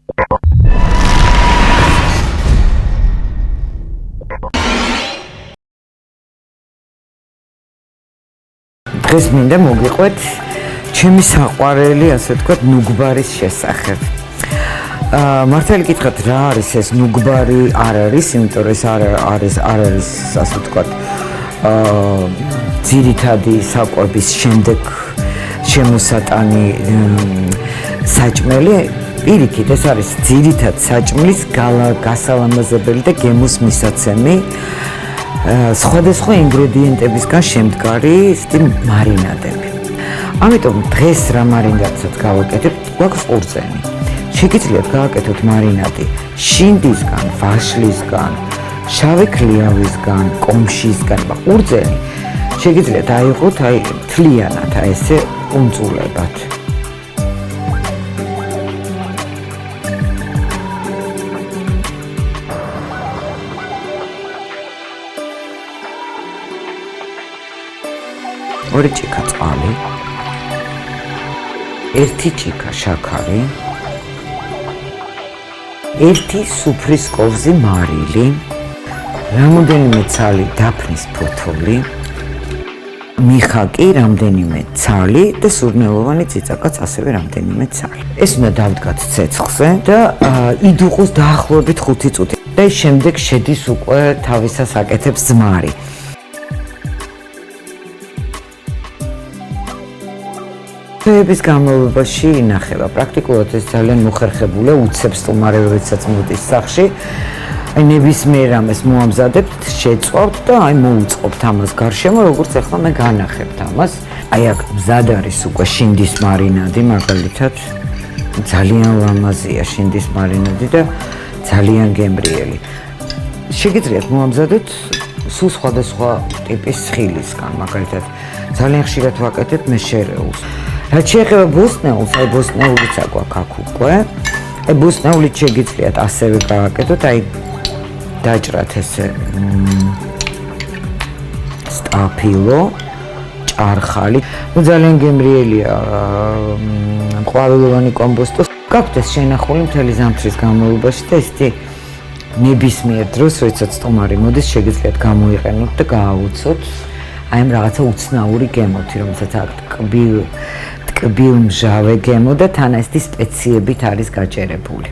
დღეს მინდა მოგიყვეთ ჩემი საყვარელი, ასე ვთქვათ, ნუგბარის შესახებ. მართალი გითხრათ, რა არის ეს ნუგბარი? არ არის, იმიტომ რომ ეს არ არის, ასე ვთქვათ, ძირითადი საკვების შემდეგ შემოსატანი საჭმელი. პირიქით, ეს არის ძირითად საჭმლის გასალამაზებელი და გემოს მისაცემი. სხვადასხვა ინგრედიენტებისგან შემდგარი მარინადები. ამიტომ დღეს რა მარინადსაც გავაკეთებთ, გვაქვს ყურძენი. შეგიძლიათ გააკეთოთ მარინადი შინდისგან, ვაშლისგან, შავი ქლიავისგან, კომშისგან. ყურძენი შეგიძლიათ აიღოთ თლიანად, ესე კუნძულებად. ორი ჭიქა წყალი, ერთი ჭიქა შაქარი, ერთი სუფრის კოვზი მარილი, რამდენიმე ცალი დაფნის ფოთოლი, მიხაკი, რამდენიმე ცალი და სურნელოვანი ციცაკაც ასევე რამდენიმე ცალი. ეს უნდა დავდგათ ცეცხლზე და იდუღოს დაახლოებით 5 წუთი. და შემდეგ შედის უკვე თავისას აკეთებს ძმარი. თვეების განმავლობაში ინახება. პრაქტიკულად ეს ძალიან მოხერხებულია, უცებს სტუმარებებიც მოდის სახლში. ნებისმიერ რამეს მოამზადებთ, შეწვავთ და მოუწყობთ ამას გარშემო, როგორც ახლა მე განახებთ ამას. აქ მზად არის უკვე შინდის მარინადი, მაგალითად. ძალიან ლამაზია შინდის მარინადი და ძალიან გემრიელი. შეგიძლიათ მოამზადოთ სულ სხვადასხვა ტიპის ხილისგან, მაგალითად, ძალიან ხშირად ვაკეთებ მე შერეულს. რაც შეეხება ბოსტნეულს, ბოსტნეულიც აგვაქვს აქ უკვე. ბოსტნეულით შეგიძლიათ ასევე გააკეთოთ, დაჭრათ ესე სტაფილო, ჭარხალი. ძალიან გემრიელია ყვავილოვანი კომბოსტო. გაქვთ ეს შენახული მთელი ზამთრის განმავლობაში და ესეთი ნებისმიერ დროს, როდესაც სტუმარი მოდის, შეგიძლიათ გამოიყენოთ და გააუცოთ. აი ამ რაღაცა უცნაური გემოთი, რომელსაც აქვს ტკბილ მჟავე გემო და თან ესეთი სპეციებით არის გაჭერებული.